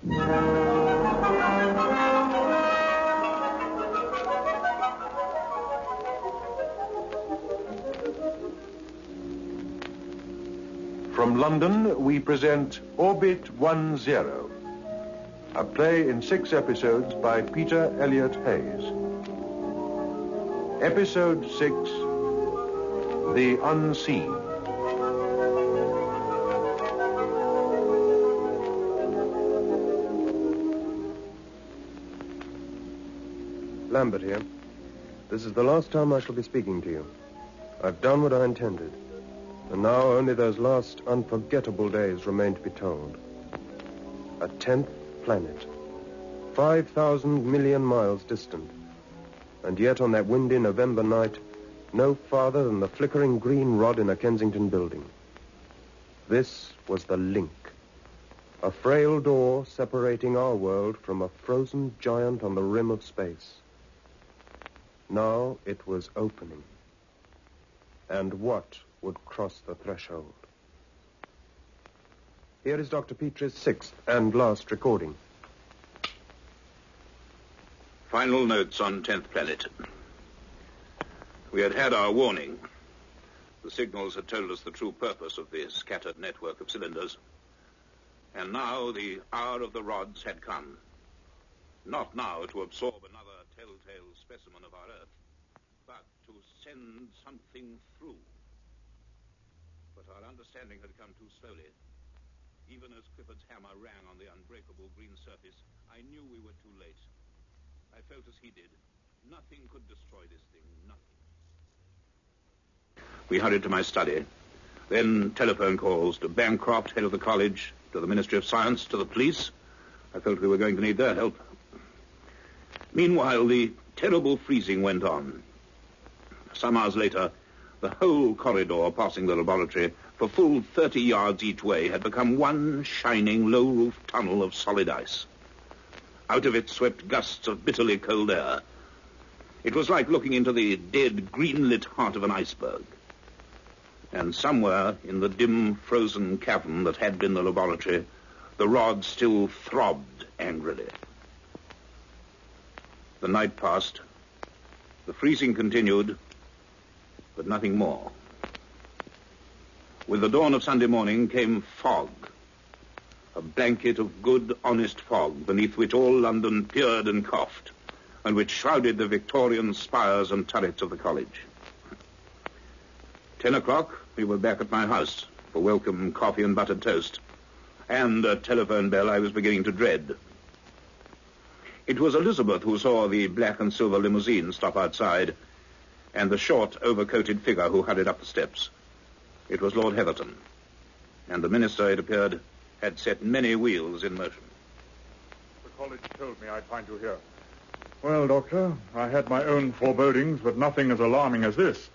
From London, we present Orbit 10, a play in 6 episodes by Peter Elliot Hayes. Episode 6, The Unseen. Lambert here. This is the last time I shall be speaking to you. I've done what I intended. And now only those last unforgettable days remain to be told. A 10th planet. 5,000 million miles distant. And yet on that windy November night, no farther than the flickering green rod in a Kensington building. This was the link. A frail door separating our world from a frozen giant on the rim of space. Now it was opening. And what would cross the threshold? Here is Dr. Petrie's 6th and last recording. Final notes on 10th planet. We had had our warning. The signals had told us the true purpose of the scattered network of cylinders. And now the hour of the rods had come. Not now to absorb another telltale specimen of our Earth, but to send something through. But our understanding had come too slowly. Even as Clifford's hammer rang on the unbreakable green surface, I knew we were too late. I felt as he did. Nothing could destroy this thing, nothing. We hurried to my study. Then telephone calls to Bancroft, head of the college, to the Ministry of Science, to the police. I felt we were going to need their help. Meanwhile, the terrible freezing went on. Some hours later, the whole corridor passing the laboratory for full 30 yards each way had become one shining, low-roofed tunnel of solid ice. Out of it swept gusts of bitterly cold air. It was like looking into the dead, green-lit heart of an iceberg. And somewhere in the dim, frozen cavern that had been the laboratory, the rod still throbbed angrily. The night passed. The freezing continued, but nothing more. With the dawn of Sunday morning came fog. A blanket of good, honest fog beneath which all London peered and coughed, and which shrouded the Victorian spires and turrets of the college. 10 o'clock, we were back at my house for welcome coffee and buttered toast, and a telephone bell I was beginning to dread. It was Elizabeth who saw the black and silver limousine stop outside, and the short, overcoated figure who hurried up the steps. It was Lord Heatherton, and the minister, it appeared, had set many wheels in motion. The college told me I'd find you here. Well, Doctor, I had my own forebodings, but nothing as alarming as this.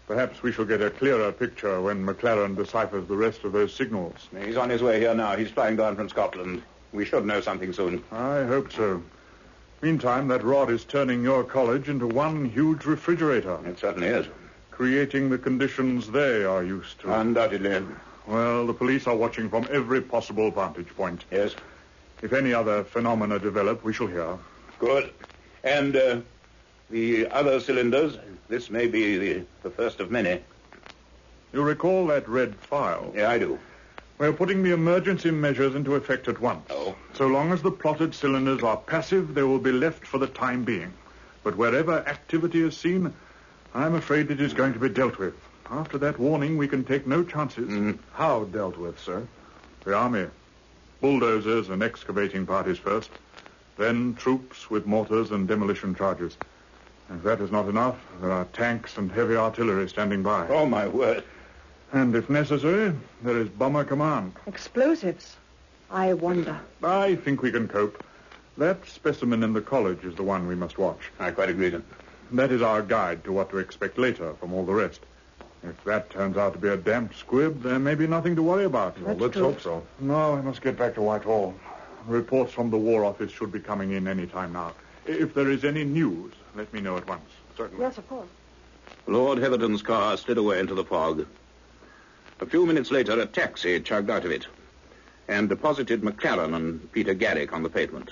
Perhaps we shall get a clearer picture when McLaren deciphers the rest of those signals. He's on his way here now. He's flying down from Scotland. We should know something soon. I hope so. Meantime, that rod is turning your college into one huge refrigerator. It certainly is. Creating the conditions they are used to. Undoubtedly. Well, the police are watching from every possible vantage point. Yes. If any other phenomena develop, we shall hear. Good. And the other cylinders, this may be the first of many. You recall that red file? Yeah, I do. We're putting the emergency measures into effect at once. Oh. So long as the plotted cylinders are passive, they will be left for the time being. But wherever activity is seen, I'm afraid it is going to be dealt with. After that warning, we can take no chances. How dealt with, sir? The army. Bulldozers and excavating parties first. Then troops with mortars and demolition charges. If that is not enough, there are tanks and heavy artillery standing by. Oh, my word. And if necessary, there is bomber command. Explosives? I wonder. I think we can cope. That specimen in the college is the one we must watch. I quite agree. That is our guide to what to expect later from all the rest. If that turns out to be a damp squib, there may be nothing to worry about. Well, let's hope so. No, I must get back to Whitehall. Reports from the War Office should be coming in any time now. If there is any news, let me know at once. Certainly. Yes, of course. Lord Heatherton's car slid away into the fog. A few minutes later, a taxi chugged out of it. and deposited McLaren and Peter Garrick on the pavement.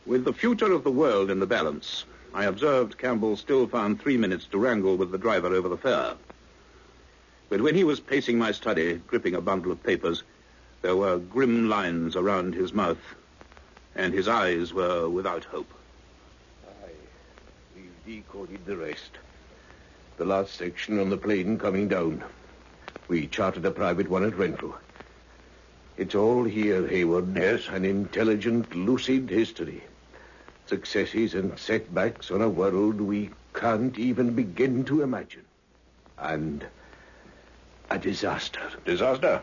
With the future of the world in the balance, I observed Campbell still found 3 minutes to wrangle with the driver over the fare. But when he was pacing my study, gripping a bundle of papers, there were grim lines around his mouth, and his eyes were without hope. We've decoded the rest. The last section on the plane coming down. We chartered a private one at Renfrew. It's all here, Hayward. Yes? An intelligent, lucid history. Successes and setbacks on a world we can't even begin to imagine. And a disaster. Disaster?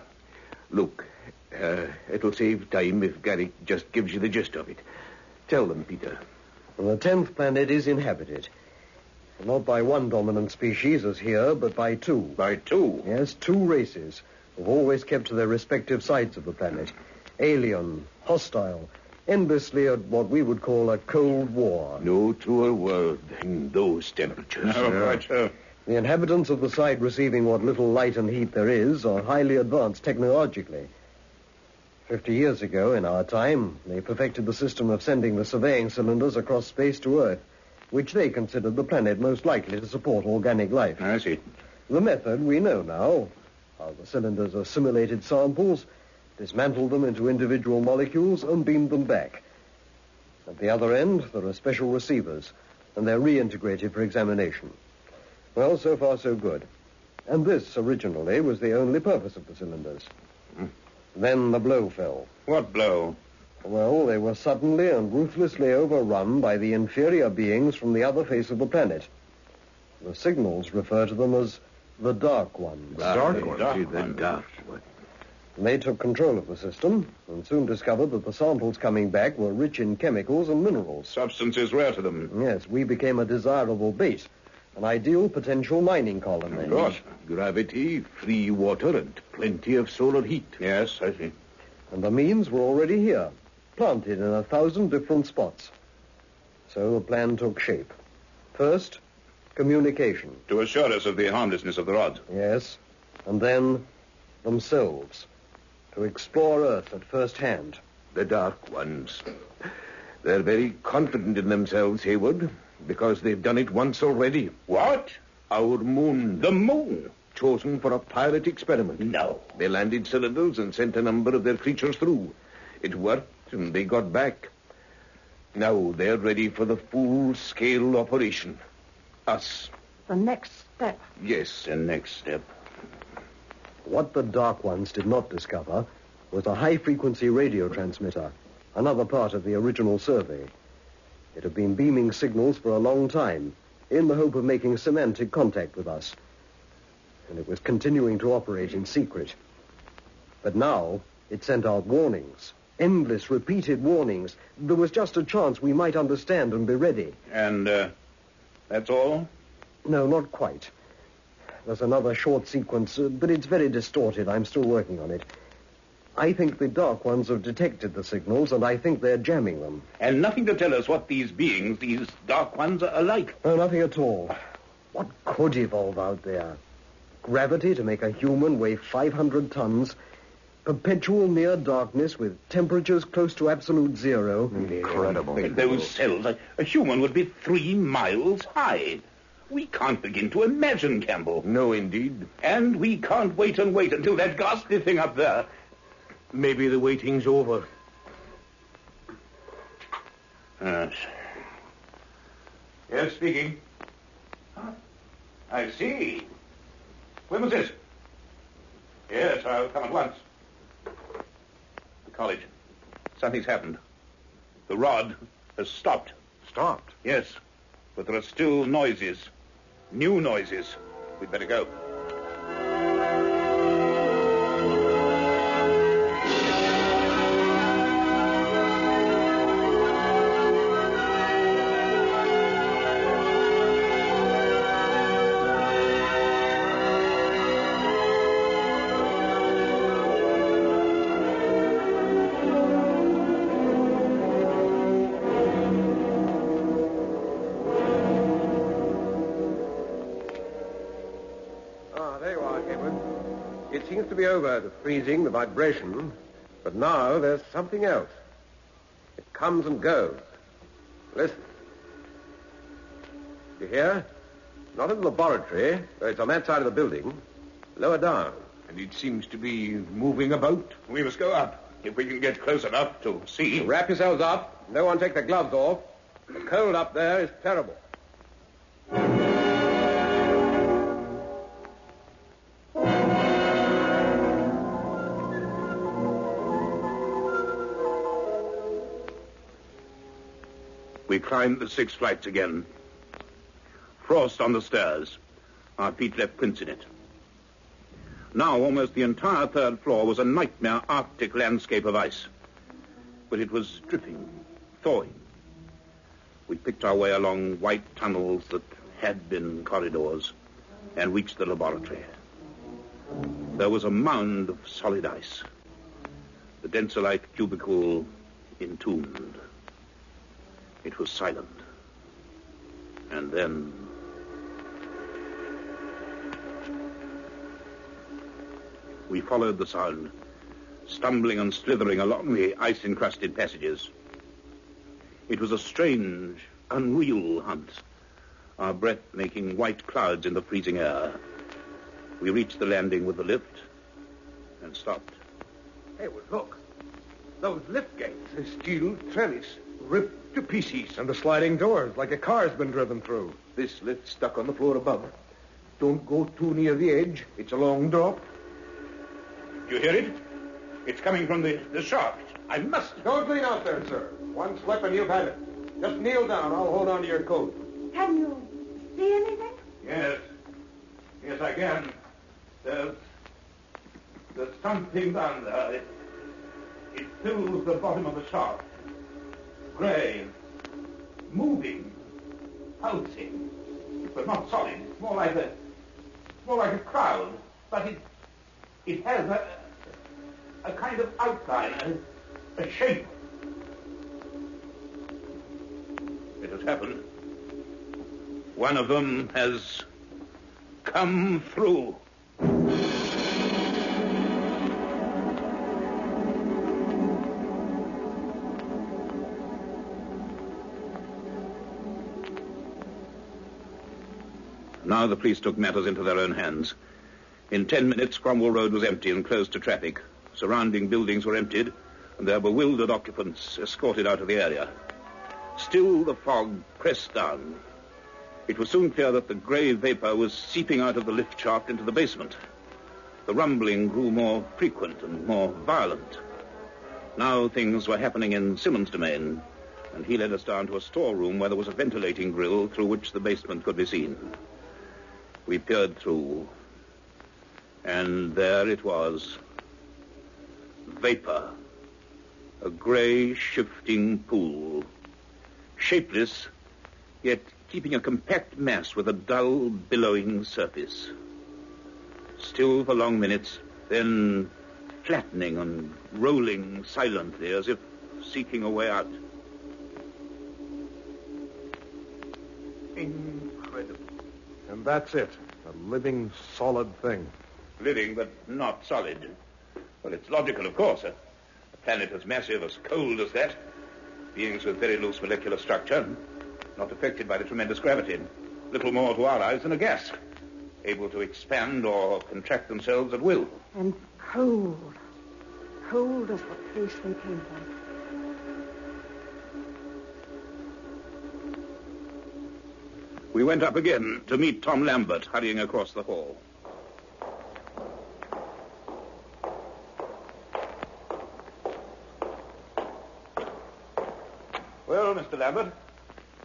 Look, it'll save time if Garrick just gives you the gist of it. Tell them, Peter. Well, the 10th planet is inhabited. Not by one dominant species as here, but by two. By two? Yes, two races who've always kept to their respective sides of the planet. Alien, hostile, endlessly at what we would call a Cold War. No truer word in those temperatures. Quite so. The inhabitants of the side receiving what little light and heat there is are highly advanced technologically. 50 years ago, in our time, they perfected the system of sending the surveying cylinders across space to Earth, which they considered the planet most likely to support organic life. I see. The method we know now, how the cylinders assimilated samples, dismantled them into individual molecules, and beamed them back. At the other end, there are special receivers, and they're reintegrated for examination. Well, so far so good. And this, originally, was the only purpose of the cylinders. Then the blow fell. What blow? Well, they were suddenly and ruthlessly overrun by the inferior beings from the other face of the planet. The signals refer to them as the Dark Ones. The Dark One. And they took control of the system and soon discovered that the samples coming back were rich in chemicals and minerals. Substances rare to them. Yes, we became a desirable bait, an ideal potential mining colony. Of course. Gravity, free water, and plenty of solar heat. Yes, I see. And the means were already here, planted in 1,000 different spots. So the plan took shape. First, communication. To assure us of the harmlessness of the rods. Yes. And then themselves. To explore Earth at first hand. The Dark Ones. They're very confident in themselves, Hayward, because they've done it once already. What? Our moon. The moon? Chosen for a pilot experiment. No. They landed cylinders and sent a number of their creatures through. It worked, and they got back. Now they're ready for the full-scale operation. Us. The next step. Yes. The next step. What the Dark Ones did not discover was a high-frequency radio transmitter, another part of the original survey. It had been beaming signals for a long time, in the hope of making semantic contact with us. And it was continuing to operate in secret. But now, it sent out warnings. Endless, repeated warnings. There was just a chance we might understand and be ready. And, that's all? No, not quite. There's another short sequence, but it's very distorted. I'm still working on it. I think the Dark Ones have detected the signals, and I think they're jamming them. And nothing to tell us what these beings, these Dark Ones, are like? No, nothing at all. What could evolve out there? Gravity to make a human weigh 500 tons, perpetual near darkness with temperatures close to absolute zero. Incredible. Those cells, a human would be 3 miles high. We can't begin to imagine, Campbell. No, indeed. And we can't wait until that ghastly thing up there. Maybe the waiting's over. Yes. Yes, speaking. I see. When was this? Yes, I'll come at once. The college. Something's happened. The rod has stopped. Stopped? Yes, but there are still noises. New noises. We'd better go. seems to be over, the freezing, the vibration. But now there's something else. It comes and goes. Listen. You hear? Not in the laboratory, though it's on that side of the building. Lower down. And it seems to be moving about. We must go up, if we can get close enough to see. Wrap yourselves up. No one take their gloves off. The cold up there is terrible. We climbed the 6 flights again. Frost on the stairs. Our feet left prints in it. Now almost the entire 3rd floor was a nightmare Arctic landscape of ice. But it was dripping, thawing. We picked our way along white tunnels that had been corridors and reached the laboratory. There was a mound of solid ice. The densolite cubicle entombed. It was silent. And then... we followed the sound, stumbling and slithering along the ice-encrusted passages. It was a strange, unreal hunt, our breath making white clouds in the freezing air. We reached the landing with the lift and stopped. Hey, well, look. Those lift gates, the steel trellis, ripped to pieces. And the sliding doors, like a car's been driven through. This lift stuck on the floor above. Don't go too near the edge. It's a long drop. Do you hear it? It's coming from the shaft. I must... Don't lean out there, sir. One slip and you've had it. Just kneel down. I'll hold on to your coat. Can you see anything? Yes. Yes, I can. There's something down there. It fills the bottom of the shaft. Gray. Moving. Pulsing. But not solid. It's more like a cloud. But it has a kind of outline, a shape. It has happened. One of them has come through. Now the police took matters into their own hands. In 10 minutes, Cromwell Road was empty and closed to traffic. Surrounding buildings were emptied, and their bewildered occupants escorted out of the area. Still, the fog pressed down. It was soon clear that the grey vapor was seeping out of the lift shaft into the basement. The rumbling grew more frequent and more violent. Now things were happening in Simmons' domain, and he led us down to a storeroom where there was a ventilating grill through which the basement could be seen. We peered through, and there it was. Vapor. A grey, shifting pool. Shapeless, yet keeping a compact mass with a dull, billowing surface. Still for long minutes, then flattening and rolling silently as if seeking a way out. Incredible. And that's it. A living, solid thing. Living, but not solid. Well, it's logical, of course. A planet as massive, as cold as that. Beings with very loose molecular structure, not affected by the tremendous gravity. Little more to our eyes than a gas. Able to expand or contract themselves at will. And cold. Cold as the place they came from. We went up again to meet Tom Lambert hurrying across the hall. Well, Mr. Lambert,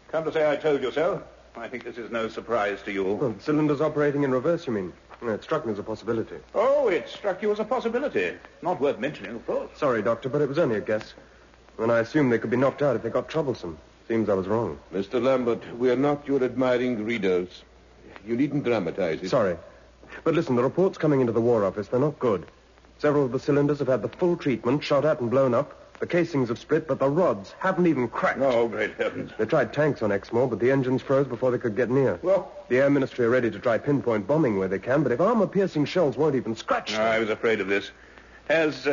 come to say I told you so. I think this is no surprise to you. Well, the cylinder's operating in reverse, you mean? It struck me as a possibility. Oh, it struck you as a possibility. Not worth mentioning, of course. Sorry, Doctor, but it was only a guess. And I assumed they could be knocked out if they got troublesome. Seems I was wrong. Mr. Lambert, we are not your admiring readers. You needn't dramatize it. Sorry. But listen, the reports coming into the War Office, they're not good. Several of the cylinders have had the full treatment, shot at and blown up, The casings have split, but the rods haven't even cracked. Oh, great heavens. They tried tanks on Exmoor, but the engines froze before they could get near. Well? The Air Ministry are ready to try pinpoint bombing where they can, but if armor-piercing shells won't even scratch them... I was afraid of this. Has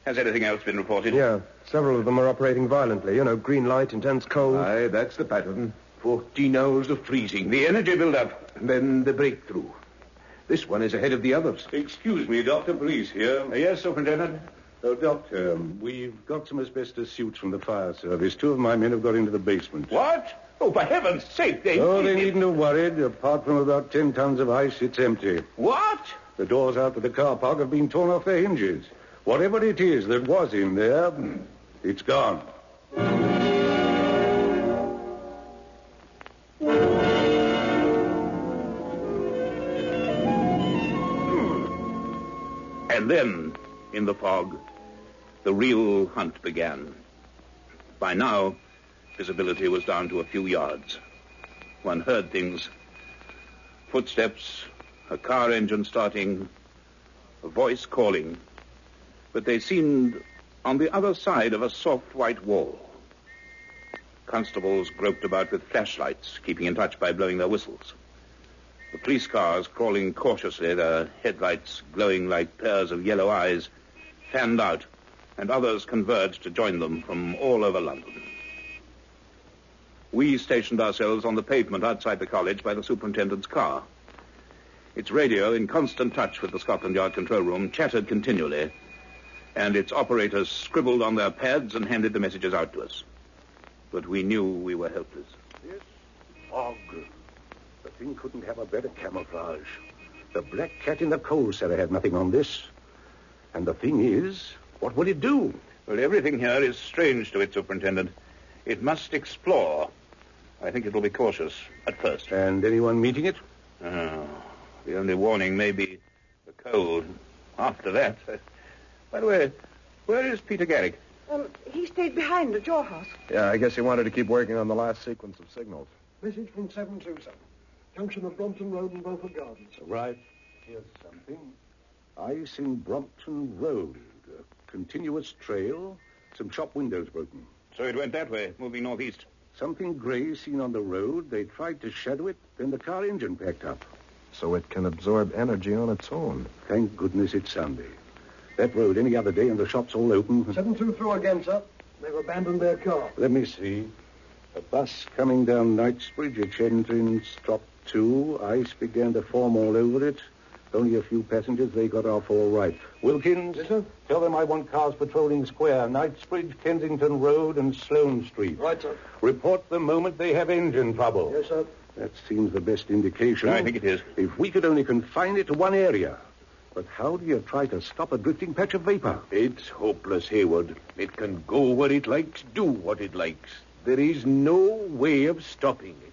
anything else been reported? Yeah, several of them are operating violently. You know, green light, intense cold. Aye, that's the pattern. 14 hours of freezing. The energy build-up. And then the breakthrough. This one is ahead of the others. Excuse me, Dr. Police here. Yes, Superintendent? Oh, Doctor, we've got some asbestos suits from the fire service. 2 of my men have got into the basement. What? Oh, for heaven's sake, they needn't have worried. Apart from about 10 tons of ice, it's empty. What? The doors out to the car park have been torn off their hinges. Whatever it is that was in there, it's gone. And then, in the fog, the real hunt began. By now, visibility was down to a few yards. One heard things. Footsteps, a car engine starting, a voice calling. But they seemed on the other side of a soft white wall. Constables groped about with flashlights, keeping in touch by blowing their whistles. The police cars, crawling cautiously, their headlights glowing like pairs of yellow eyes, fanned out, and others converged to join them from all over London. We stationed ourselves on the pavement outside the college by the superintendent's car. Its radio, in constant touch with the Scotland Yard control room, chattered continually, and its operators scribbled on their pads and handed the messages out to us. But we knew we were helpless. Yes, fog. The thing couldn't have a better camouflage. The black cat in the coal cellar had nothing on this. And the thing is, what will it do? Well, everything here is strange to it, Superintendent. It must explore. I think it will be cautious at first. And anyone meeting it? Oh, the only warning may be the cold. After that... By the way, where is Peter Garrick? He stayed behind at your house. Yeah, I guess he wanted to keep working on the last sequence of signals. Message from 727. Junction of Brompton Road and Beaufort Gardens. Right. Here's something. Ice in Brompton Road. A continuous trail. Some shop windows broken. So it went that way, moving northeast. Something grey seen on the road. They tried to shadow it, then the car engine packed up. So it can absorb energy on its own. Thank goodness it's Sunday. That road any other day and the shop's all open. 723 again, sir. They've abandoned their car. Let me see. A bus coming down Knightsbridge, its engine stopped too. Ice began to form all over it. Only a few passengers. They got off all right. Wilkins? Yes, sir? Tell them I want cars patrolling Square, Knightsbridge, Kensington Road, and Sloane Street. Right, sir. Report the moment they have engine trouble. Yes, sir. That seems the best indication. I think it is. If we could only confine it to one area. But how do you try to stop a drifting patch of vapor? It's hopeless, Hayward. It can go where it likes, do what it likes. There is no way of stopping it.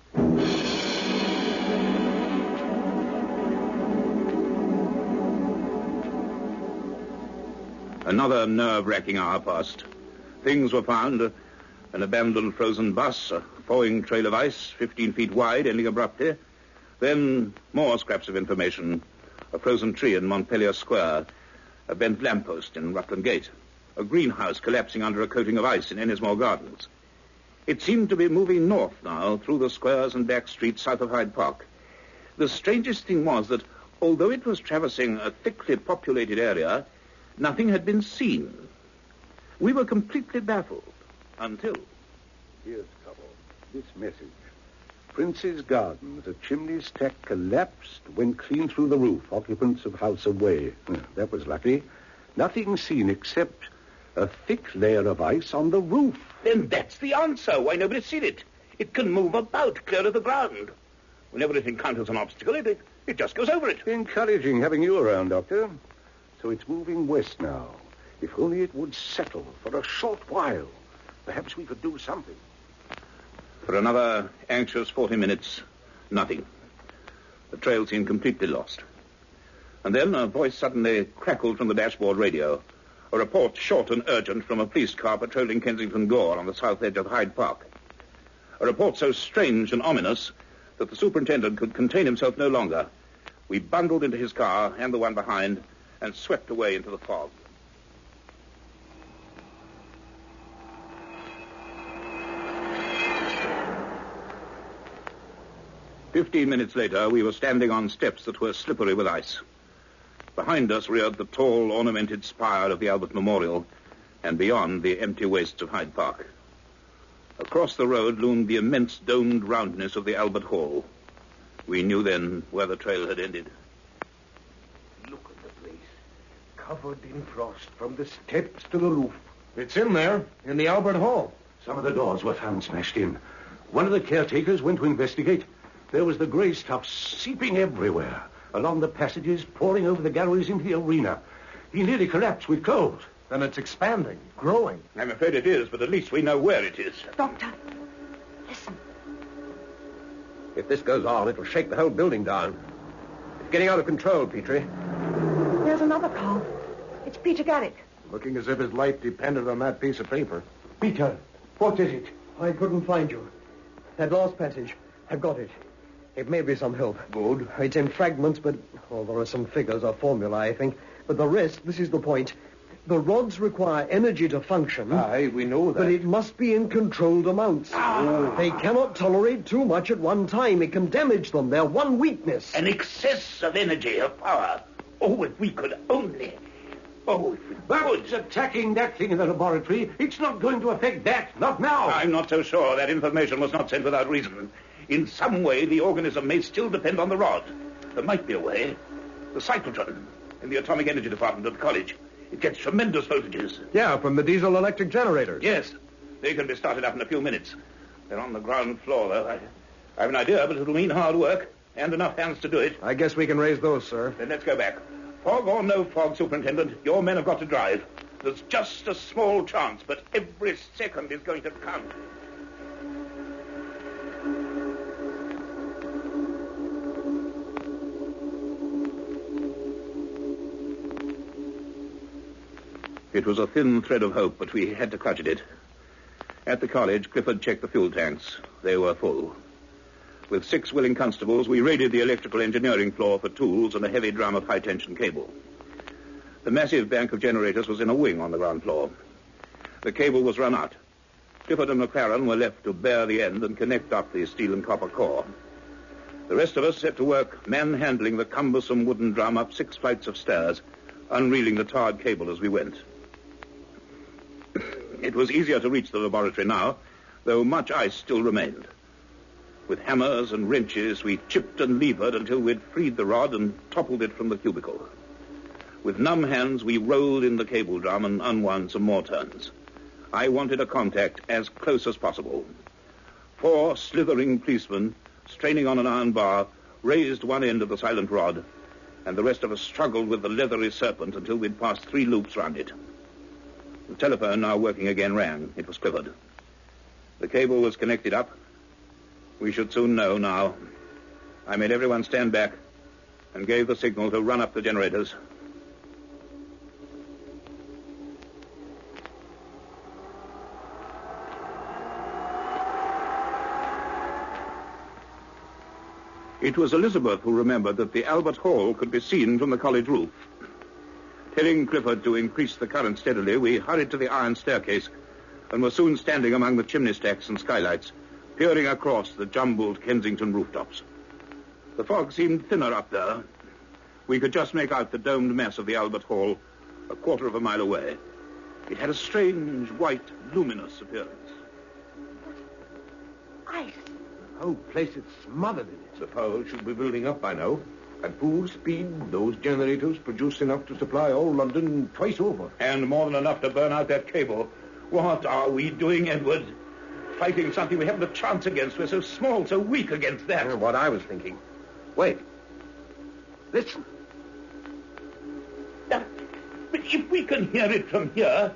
Another nerve-wracking hour passed. Things were found. An abandoned frozen bus, a thawing trail of ice, 15 feet wide, ending abruptly. Then more scraps of information. A frozen tree in Montpellier Square, a bent lamppost in Rutland Gate, a greenhouse collapsing under a coating of ice in Ennismore Gardens. It seemed to be moving north now through the squares and back streets south of Hyde Park. The strangest thing was that, although it was traversing a thickly populated area, nothing had been seen. We were completely baffled until... Here's trouble. This message. Prince's Gardens, a chimney stack collapsed, went clean through the roof. Occupants of house away. That was lucky. Nothing seen except a thick layer of ice on the roof. Then that's the answer. Why nobody's seen it? It can move about clear of the ground. Whenever it encounters an obstacle, it just goes over it. Encouraging having you around, Doctor. So it's moving west now. If only it would settle for a short while. Perhaps we could do something. For another anxious 40 minutes, nothing. The trail seemed completely lost. And then a voice suddenly crackled from the dashboard radio. A report, short and urgent, from a police car patrolling Kensington Gore on the south edge of Hyde Park. A report so strange and ominous that the superintendent could contain himself no longer. We bundled into his car and the one behind and swept away into the fog. 15 minutes later, we were standing on steps that were slippery with ice. Behind us reared the tall, ornamented spire of the Albert Memorial, and beyond the empty wastes of Hyde Park. Across the road loomed the immense domed roundness of the Albert Hall. We knew then where the trail had ended. Look at the place. Covered in frost from the steps to the roof. It's in there, in the Albert Hall. Some of the doors were found smashed in. One of the caretakers went to investigate. There was the gray stuff seeping everywhere, along the passages, pouring over the galleries into the arena. He nearly collapsed with cold. Then it's expanding, growing. I'm afraid it is, but at least we know where it is. Doctor, listen. If this goes on, it'll shake the whole building down. It's getting out of control, Petrie. There's another car. It's Peter Garrick. Looking as if his life depended on that piece of paper. Peter, what is it? I couldn't find you. That last passage. I've got it. It may be some help. Good. It's in fragments, but... Oh, there are some figures or formula, I think. But the rest, this is the point. The rods require energy to function. Aye, we know that. But it must be in controlled amounts. They cannot tolerate too much at one time. It can damage them. They're one weakness. An excess of energy, of power. Oh, if we could only... Oh, if we But attacking that thing in the laboratory, it's not going to affect that. Not now. I'm not so sure. That information was not sent without reason. In some way, the organism may still depend on the rod. There might be a way. The cyclotron in the atomic energy department of the college. It gets tremendous voltages. Yeah, from the diesel electric generators. Yes, they can be started up in a few minutes. They're on the ground floor, though. I have an idea, but it'll mean hard work and enough hands to do it. I guess we can raise those, sir. Then let's go back. Fog or no fog, Superintendent, your men have got to drive. There's just a small chance, but every second is going to count. It was a thin thread of hope, but we had to clutch at it. At the college, Clifford checked the fuel tanks. They were full. With 6 willing constables, we raided the electrical engineering floor for tools and a heavy drum of high-tension cable. The massive bank of generators was in a wing on the ground floor. The cable was run out. Clifford and McLaren were left to bear the end and connect up the steel and copper core. The rest of us set to work manhandling the cumbersome wooden drum up 6 flights of stairs, unreeling the tarred cable as we went. It was easier to reach the laboratory now, though much ice still remained. With hammers and wrenches, we chipped and levered until we'd freed the rod and toppled it from the cubicle. With numb hands, we rolled in the cable drum and unwound some more turns. I wanted a contact as close as possible. 4 slithering policemen, straining on an iron bar, raised one end of the silent rod, and the rest of us struggled with the leathery serpent until we'd passed 3 loops round it. The telephone, now working again, rang. It was Clifford. The cable was connected up. We should soon know now. I made everyone stand back and gave the signal to run up the generators. It was Elizabeth who remembered that the Albert Hall could be seen from the college roof. Telling Clifford to increase the current steadily, we hurried to the iron staircase and were soon standing among the chimney stacks and skylights, peering across the jumbled Kensington rooftops. The fog seemed thinner up there. We could just make out the domed mass of the Albert Hall a quarter of a mile away. It had a strange, white, luminous appearance. Ice. The whole place is smothered in it. The power should be building up by now. At full speed, those generators produce enough to supply all London twice over. And more than enough to burn out that cable. What are we doing, Edward? Fighting something we haven't a chance against. We're so small, so weak against that. What I was thinking. Wait. Listen. But if we can hear it from here,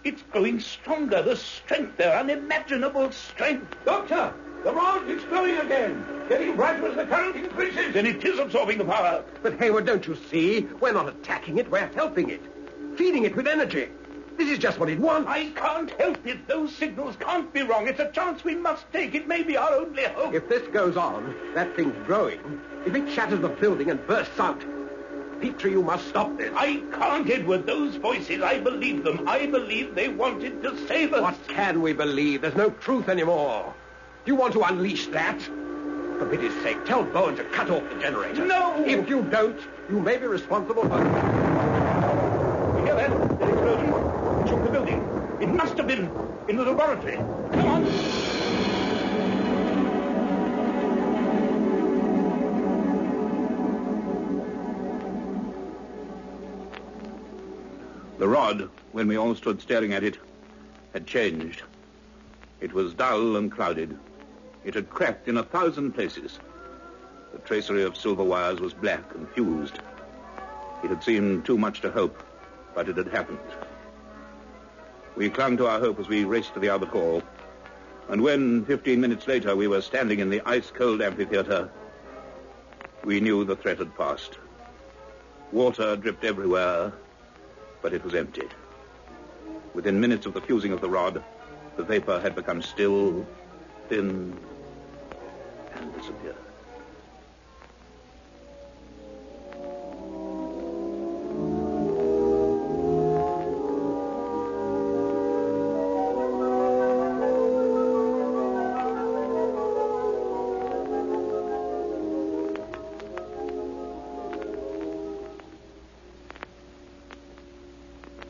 it's growing stronger. The strength there, unimaginable strength. Doctor, the rod is flowing again. Getting brighter as the current increases. Then it is absorbing the power. But Hayward, don't you see? We're not attacking it. We're helping it. Feeding it with energy. This is just what it wants. I can't help it. Those signals can't be wrong. It's a chance we must take. It may be our only hope. If this goes on, that thing's growing. If it shatters the building and bursts out, Petrie, you must stop this. I can't, Edward. Those voices, I believe them. I believe they wanted to save us. What can we believe? There's no truth anymore. Do you want to unleash that? For pity's sake, tell Bowen to cut off the generator. No! If you don't, you may be responsible for... You hear that? The explosion? It shook the building. It must have been in the laboratory. Come on. The rod, when we all stood staring at it, had changed. It was dull and clouded. It had cracked in 1,000 places. The tracery of silver wires was black and fused. It had seemed too much to hope, but it had happened. We clung to our hope as we raced to the Albert Hall. And when, 15 minutes later, we were standing in the ice-cold amphitheater, we knew the threat had passed. Water dripped everywhere, but it was empty. Within minutes of the fusing of the rod, the vapor had become still, thin, and disappeared.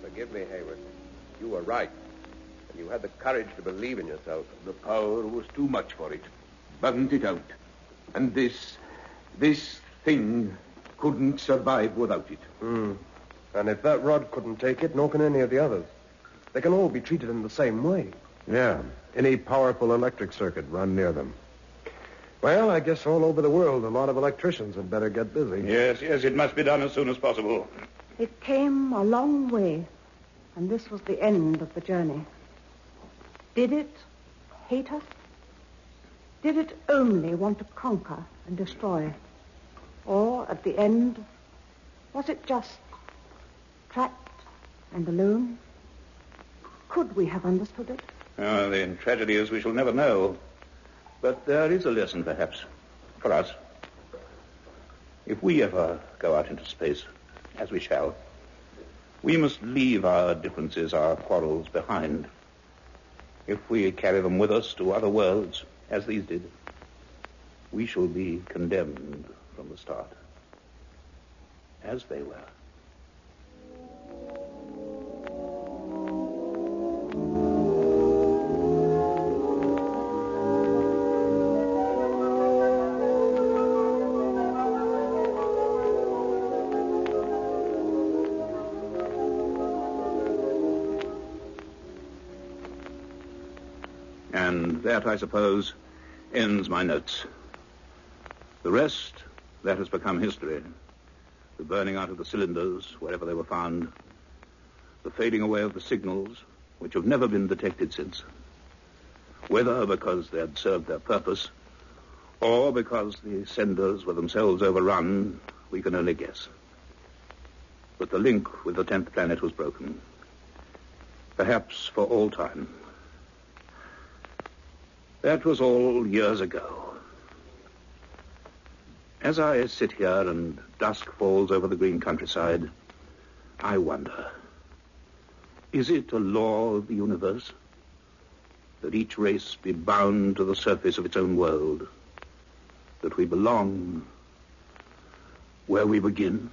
Forgive me, Hayward. You were right. And you had the courage to believe in yourself. The power was too much for it. Burned it out. And this thing couldn't survive without it. And if that rod couldn't take it, nor can any of the others. They can all be treated in the same way. Yeah, any powerful electric circuit run near them. Well, I guess all over the world, a lot of electricians had better get busy. Yes, it must be done as soon as possible. It came a long way, and this was the end of the journey. Did it hate us? Did it only want to conquer and destroy? Or, at the end, was it just trapped and alone? Could we have understood it? The tragedy is we shall never know. But there is a lesson, perhaps, for us. If we ever go out into space, as we shall, we must leave our differences, our quarrels behind. If we carry them with us to other worlds, as these did, we shall be condemned from the start, as they were. And that, I suppose, ends my notes. The rest, that has become history. The burning out of the cylinders, wherever they were found. The fading away of the signals, which have never been detected since. Whether because they had served their purpose, or because the senders were themselves overrun, we can only guess. But the link with the 10th planet was broken. Perhaps for all time. That was all years ago. As I sit here and dusk falls over the green countryside, I wonder, is it a law of the universe that each race be bound to the surface of its own world, that we belong where we begin,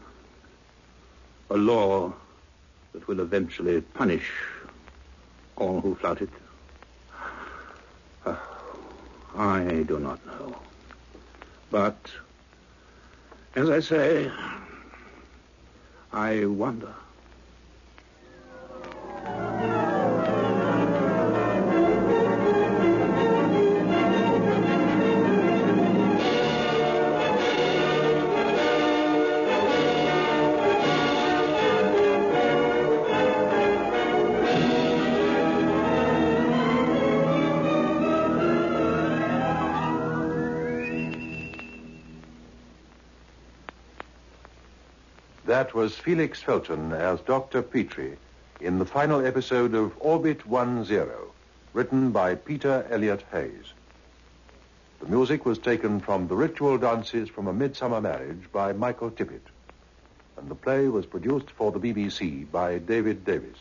a law that will eventually punish all who flout it? I do not know. But, as I say, I wonder. That was Felix Felton as Dr. Petrie in the final episode of Orbit 10, written by Peter Elliot Hayes. The music was taken from The Ritual Dances from a Midsummer Marriage by Michael Tippett, and the play was produced for the BBC by David Duse.